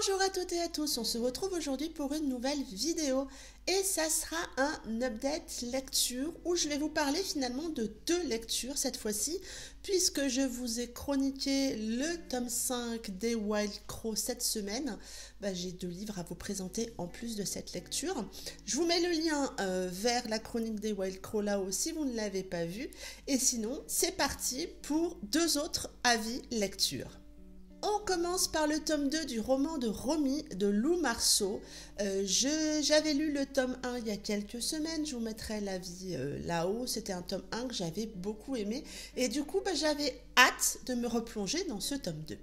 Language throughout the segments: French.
Bonjour à toutes et à tous, on se retrouve aujourd'hui pour une nouvelle vidéo et ça sera un update lecture où je vais vous parler finalement de deux lectures cette fois-ci puisque je vous ai chroniqué le tome 5 des Wild Crow cette semaine. J'ai deux livres à vous présenter en plus de cette lecture. Je vous mets le lien vers la chronique des Wild Crow là-haut si vous ne l'avez pas vu et sinon c'est parti pour deux autres avis lecture. On commence par le tome 2 du roman de Romy de Lou Marceau. J'avais lu le tome 1 il y a quelques semaines, je vous mettrai l'avis là-haut. C'était un tome 1 que j'avais beaucoup aimé et du coup j'avais hâte de me replonger dans ce tome 2.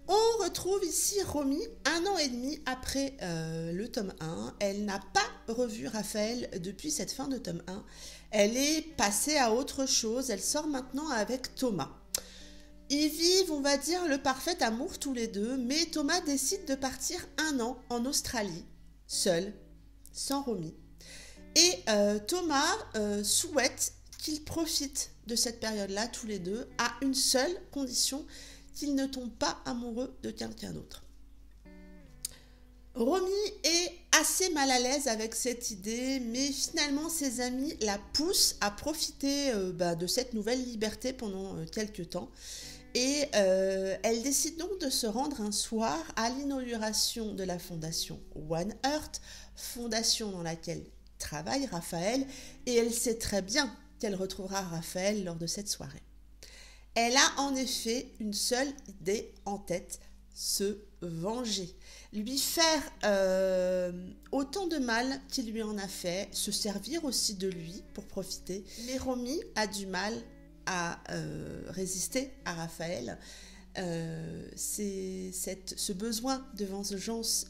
On retrouve ici Romy 1 an et demi après le tome 1. Elle n'a pas revu Raphaël depuis cette fin de tome 1. Elle est passée à autre chose, elle sort maintenant avec Thomas. Ils vivent, on va dire, le parfait amour tous les deux, mais Thomas décide de partir 1 an en Australie, seul, sans Romy. Et Thomas souhaite qu'ils profitent de cette période-là, tous les deux, à une seule condition, qu'ils ne tombent pas amoureux de quelqu'un d'autre. Romy est assez mal à l'aise avec cette idée, mais finalement ses amis la poussent à profiter de cette nouvelle liberté pendant quelques temps. Et elle décide donc de se rendre un soir à l'inauguration de la fondation One Earth, fondation dans laquelle travaille Raphaël, et elle sait très bien qu'elle retrouvera Raphaël lors de cette soirée. Elle a en effet une seule idée en tête, se venger, lui faire autant de mal qu'il lui en a fait, se servir aussi de lui pour profiter. Mais Romy a du mal à résister à Raphaël. Ce besoin de vengeance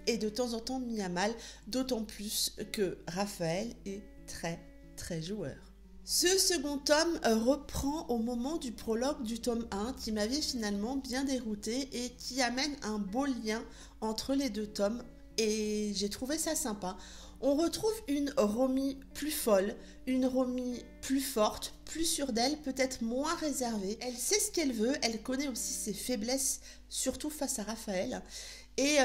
est de temps en temps mis à mal, d'autant plus que Raphaël est très très joueur. Ce second tome reprend au moment du prologue du tome 1 qui m'avait finalement bien dérouté et qui amène un beau lien entre les deux tomes et j'ai trouvé ça sympa. On retrouve une Romy plus folle, une Romy plus forte, plus sûre d'elle, peut-être moins réservée. Elle sait ce qu'elle veut, elle connaît aussi ses faiblesses, surtout face à Raphaël. Et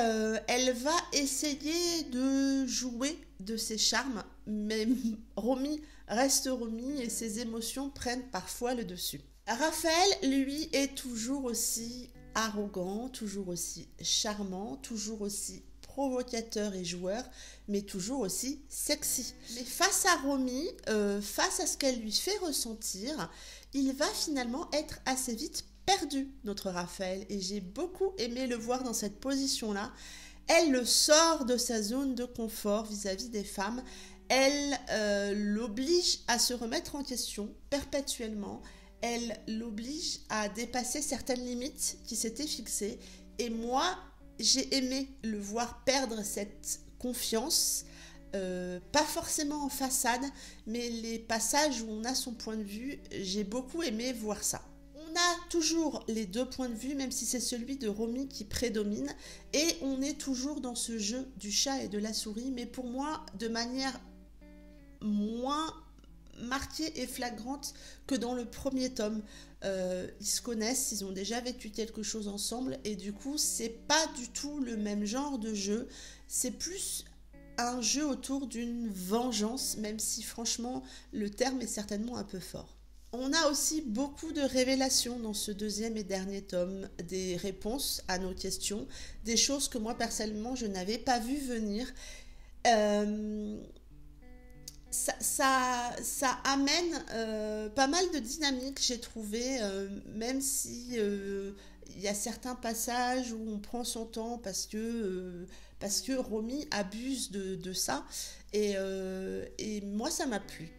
elle va essayer de jouer de ses charmes, mais Romy reste Romy et ses émotions prennent parfois le dessus. Raphaël, lui, est toujours aussi arrogant, toujours aussi charmant, toujours aussi provocateur et joueur, mais toujours aussi sexy. Mais face à Romy, face à ce qu'elle lui fait ressentir, il va finalement être assez vite perdu, notre Raphaël, et j'ai beaucoup aimé le voir dans cette position-là. Elle le sort de sa zone de confort vis-à-vis des femmes, elle l'oblige à se remettre en question perpétuellement, elle l'oblige à dépasser certaines limites qui s'étaient fixées, et moi, j'ai aimé le voir perdre cette confiance, pas forcément en façade, mais les passages où on a son point de vue, j'ai beaucoup aimé voir ça. On a toujours les deux points de vue, même si c'est celui de Romy qui prédomine, et on est toujours dans ce jeu du chat et de la souris, mais pour moi, de manière moins marquée et flagrante que dans le premier tome. Ils se connaissent, ils ont déjà vécu quelque chose ensemble et du coup c'est pas du tout le même genre de jeu, c'est plus un jeu autour d'une vengeance, même si franchement le terme est certainement un peu fort. On a aussi beaucoup de révélations dans ce deuxième et dernier tome, des réponses à nos questions, des choses que moi personnellement je n'avais pas vu venir. Ça amène pas mal de dynamique, j'ai trouvé, même si y a certains passages où on prend son temps parce que Romy abuse de ça et moi ça m'a plu.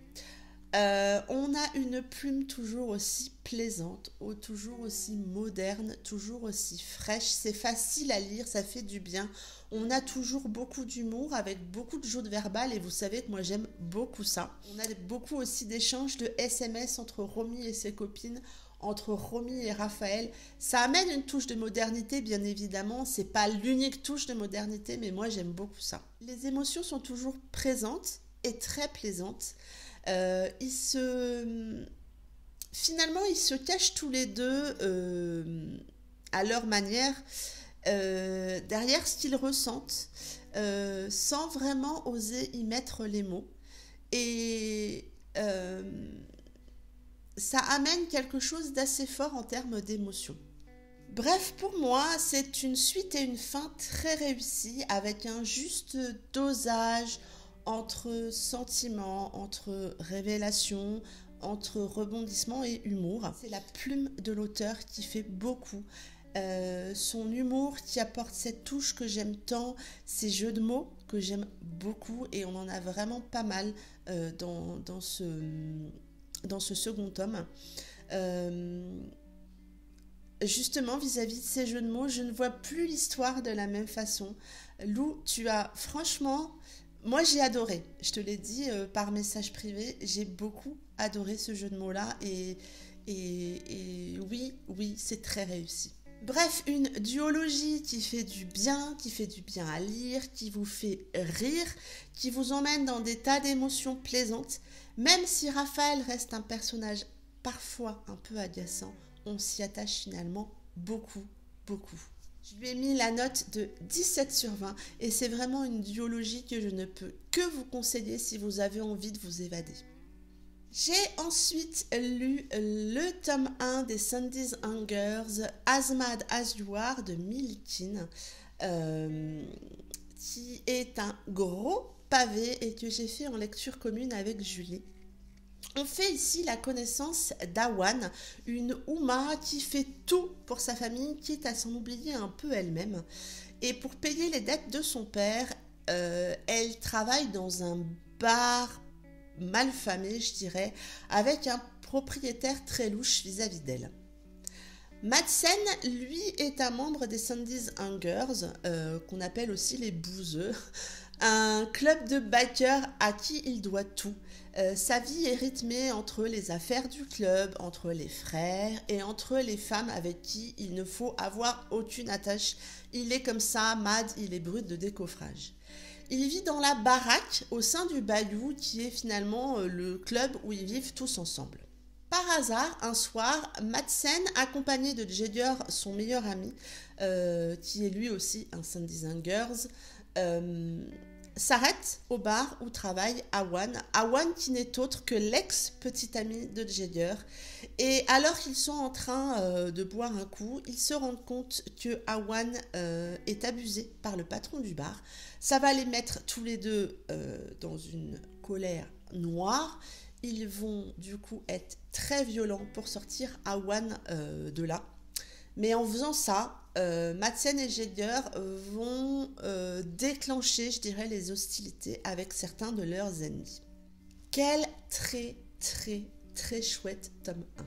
On a une plume toujours aussi plaisante, toujours aussi moderne, toujours aussi fraîche, c'est facile à lire, ça fait du bien. On a toujours beaucoup d'humour avec beaucoup de jeux de verbal et vous savez que moi j'aime beaucoup ça. On a beaucoup aussi d'échanges de SMS entre Romy et ses copines, entre Romy et Raphaël. Ça amène une touche de modernité bien évidemment, c'est pas l'unique touche de modernité mais moi j'aime beaucoup ça. Les émotions sont toujours présentes et très plaisantes. Finalement, ils se cachent tous les deux à leur manière, derrière ce qu'ils ressentent, sans vraiment oser y mettre les mots. Et ça amène quelque chose d'assez fort en termes d'émotion. Bref, pour moi, c'est une suite et une fin très réussie, avec un juste dosage entre sentiments, entre révélations, entre rebondissements et humour. C'est la plume de l'auteur qui fait beaucoup. Son humour qui apporte cette touche que j'aime tant, ces jeux de mots que j'aime beaucoup, et on en a vraiment pas mal dans ce second tome. Justement, vis-à-vis de ces jeux de mots, je ne vois plus l'histoire de la même façon. Lou, tu as franchement... Moi, j'ai adoré. Je te l'ai dit par message privé, j'ai beaucoup adoré ce jeu de mots-là. Et oui, c'est très réussi. Bref, une duologie qui fait du bien à lire, qui vous fait rire, qui vous emmène dans des tas d'émotions plaisantes. Même si Raphaël reste un personnage parfois un peu agaçant, on s'y attache finalement beaucoup. Je lui ai mis la note de 17/20 et c'est vraiment une duologie que je ne peux que vous conseiller si vous avez envie de vous évader. J'ai ensuite lu le tome 1 des Sandy's Hungers, As Mad As You Are de Millikin, qui est un gros pavé et que j'ai fait en lecture commune avec Julie. On fait ici la connaissance d'Awan, une Ouma qui fait tout pour sa famille, quitte à s'en oublier un peu elle-même. Et pour payer les dettes de son père, elle travaille dans un bar malfamé, je dirais, avec un propriétaire très louche vis-à-vis d'elle. Madsen, lui, est un membre des Sandy's Hungers, qu'on appelle aussi les bouseux, un club de backers à qui il doit tout. Sa vie est rythmée entre les affaires du club, entre les frères et entre les femmes avec qui il ne faut avoir aucune attache. Il est comme ça, Mad, il est brut de décoffrage. Il vit dans la baraque au sein du Bayou, qui est finalement le club où ils vivent tous ensemble. Par hasard, un soir, Madsen, accompagné de Jedier, son meilleur ami, qui est lui aussi un Sandy's Hungers, s'arrête au bar où travaille Awan. Awan qui n'est autre que l'ex-petit ami de Jedier. Et alors qu'ils sont en train de boire un coup, ils se rendent compte que Awan est abusé par le patron du bar. Ça va les mettre tous les deux dans une colère noire. Ils vont du coup être très violents pour sortir Awan de là. Mais en faisant ça, Madsen et Jedier vont déclencher, je dirais, les hostilités avec certains de leurs ennemis. Quel très chouette tome 1.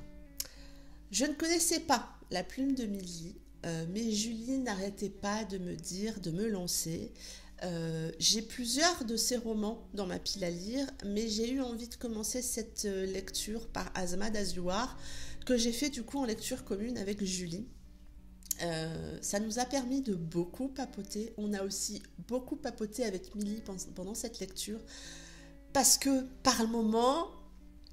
Je ne connaissais pas La Plume de Milly, mais Julie n'arrêtait pas de me dire de me lancer. J'ai plusieurs de ces romans dans ma pile à lire, mais j'ai eu envie de commencer cette lecture par As Mad As You Are, que j'ai fait du coup en lecture commune avec Julie. Ça nous a permis de beaucoup papoter. On a aussi beaucoup papoté avec Milly pendant cette lecture, parce que par le moment,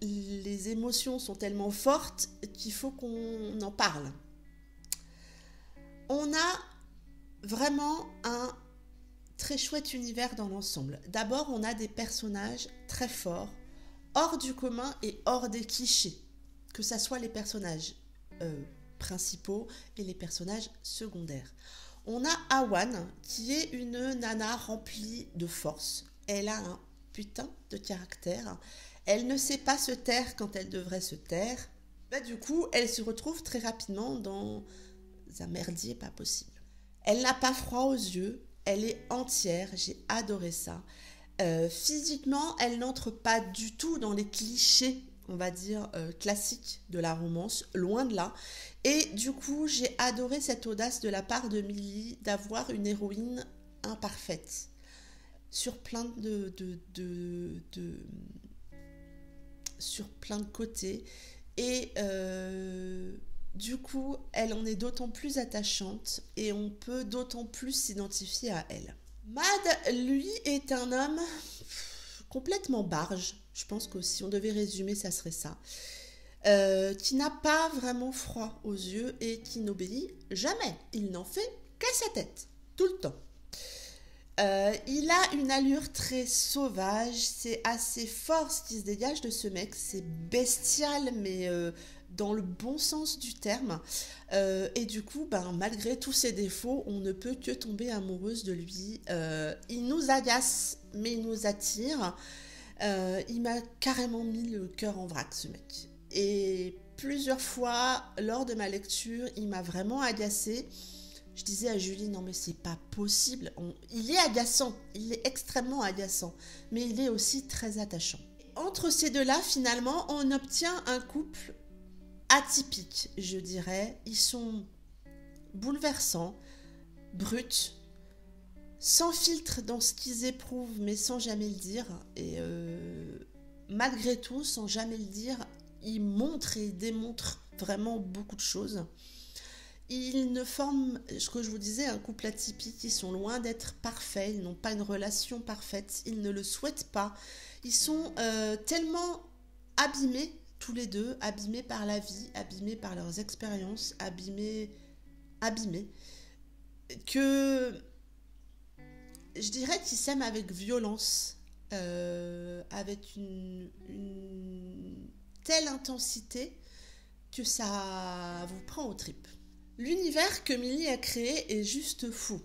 les émotions sont tellement fortes qu'il faut qu'on en parle. On a vraiment un très chouette univers dans l'ensemble. D'abord, on a des personnages très forts, hors du commun et hors des clichés, que ça soit les personnages principaux et les personnages secondaires. On a Awan, qui est une nana remplie de force. Elle a un putain de caractère. Elle ne sait pas se taire quand elle devrait se taire. Du coup, elle se retrouve très rapidement dans un merdier pas possible. Elle n'a pas froid aux yeux. Elle est entière, j'ai adoré ça. Physiquement, elle n'entre pas du tout dans les clichés, on va dire, classiques de la romance, loin de là. Et du coup, j'ai adoré cette audace de la part de Milly d'avoir une héroïne imparfaite, sur plein sur plein de côtés. Et du coup, elle en est d'autant plus attachante et on peut d'autant plus s'identifier à elle. Mad, lui, est un homme complètement barge. Je pense que si on devait résumer, ça serait ça. Qui n'a pas vraiment froid aux yeux et qui n'obéit jamais. Il n'en fait casse sa tête, tout le temps. Il a une allure très sauvage, c'est assez fort ce qui se dégage de ce mec, c'est bestial mais dans le bon sens du terme. Et du coup, malgré tous ses défauts, on ne peut que tomber amoureuse de lui. Il nous agace mais il nous attire. Il m'a carrément mis le cœur en vrac ce mec. Et plusieurs fois lors de ma lecture, il m'a vraiment agacée. Je disais à Julie, non mais c'est pas possible, il est agaçant, il est extrêmement agaçant, mais il est aussi très attachant. Entre ces deux-là, finalement, on obtient un couple atypique, je dirais. Ils sont bouleversants, bruts, sans filtre dans ce qu'ils éprouvent, mais sans jamais le dire. Et malgré tout, sans jamais le dire, ils montrent et démontrent vraiment beaucoup de choses. Ils ne forment, ce que je vous disais, un couple atypique. Ils sont loin d'être parfaits, ils n'ont pas une relation parfaite, ils ne le souhaitent pas. Ils sont tellement abîmés, tous les deux, abîmés par la vie, abîmés par leurs expériences, abîmés, que je dirais qu'ils s'aiment avec violence, avec une telle intensité que ça vous prend aux tripes. L'univers que Milly a créé est juste fou.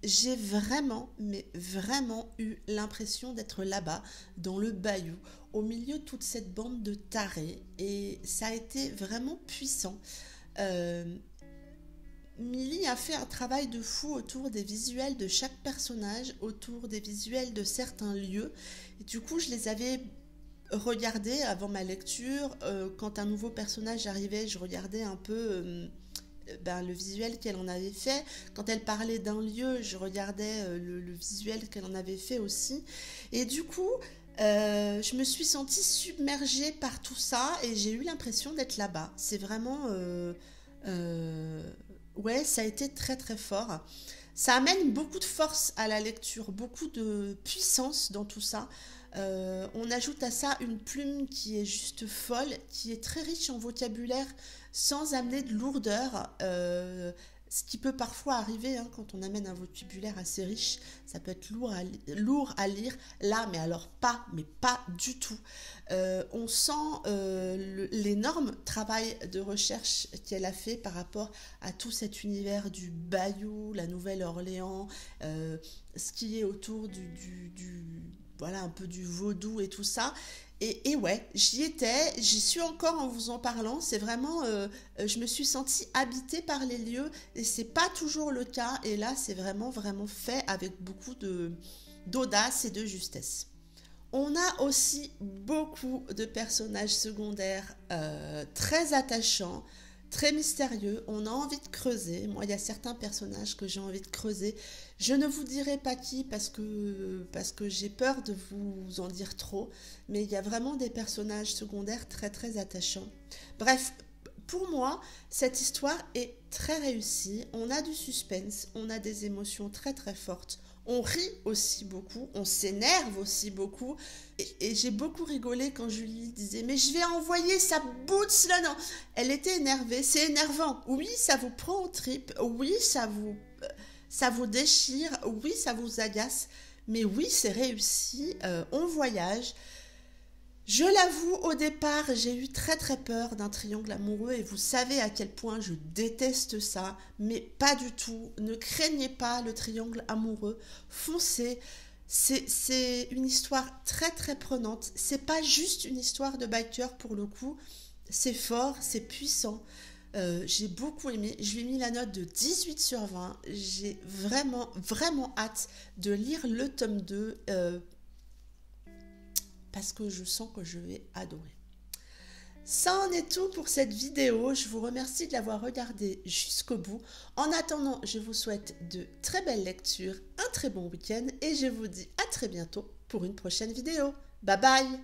J'ai vraiment, mais vraiment eu l'impression d'être là-bas, dans le bayou, au milieu de toute cette bande de tarés, et ça a été vraiment puissant. Milly a fait un travail de fou autour des visuels de chaque personnage, autour des visuels de certains lieux, et du coup je les avais regardés avant ma lecture. Quand un nouveau personnage arrivait, je regardais un peu le visuel qu'elle en avait fait. Quand elle parlait d'un lieu, je regardais le visuel qu'elle en avait fait aussi. Et du coup, je me suis sentie submergée par tout ça et j'ai eu l'impression d'être là-bas. C'est vraiment... ouais, ça a été très très fort. Ça amène beaucoup de force à la lecture, beaucoup de puissance dans tout ça. On ajoute à ça une plume qui est juste folle, qui est très riche en vocabulaire sans amener de lourdeur, ce qui peut parfois arriver quand on amène un vocabulaire assez riche, ça peut être lourd à lire. Là, mais alors pas du tout. On sent l'énorme travail de recherche qu'elle a fait par rapport à tout cet univers du Bayou, la Nouvelle-Orléans, ce qui est autour voilà, un peu du vaudou et tout ça. Et ouais, j'y suis encore en vous en parlant. C'est vraiment, je me suis sentie habitée par les lieux et c'est pas toujours le cas. Et là, c'est vraiment fait avec beaucoup d'audace et de justesse. On a aussi beaucoup de personnages secondaires très attachants, très mystérieux. On a envie de creuser. Moi, il y a certains personnages que j'ai envie de creuser. Je ne vous dirai pas qui parce que j'ai peur de vous en dire trop. Mais il y a vraiment des personnages secondaires très très attachants. Bref, pour moi, cette histoire est très réussie. On a du suspense, on a des émotions très très fortes. On rit aussi beaucoup, on s'énerve aussi beaucoup. Et j'ai beaucoup rigolé quand Julie disait « Mais je vais envoyer sa boots là, non !» Elle était énervée, c'est énervant. Oui, ça vous prend aux tripes, oui, ça vous déchire, oui, ça vous agace. Mais oui, c'est réussi, on voyage. Je l'avoue, au départ, j'ai eu très très peur d'un triangle amoureux et vous savez à quel point je déteste ça, mais pas du tout. Ne craignez pas le triangle amoureux, foncez. C'est une histoire très très prenante. C'est pas juste une histoire de biker pour le coup. C'est fort, c'est puissant. J'ai beaucoup aimé. Je lui ai mis la note de 18 sur 20. J'ai vraiment vraiment hâte de lire le tome 2. Parce que je sens que je vais adorer. Ça en est tout pour cette vidéo. Je vous remercie de l'avoir regardée jusqu'au bout. En attendant, je vous souhaite de très belles lectures, un très bon week-end et je vous dis à très bientôt pour une prochaine vidéo. Bye bye!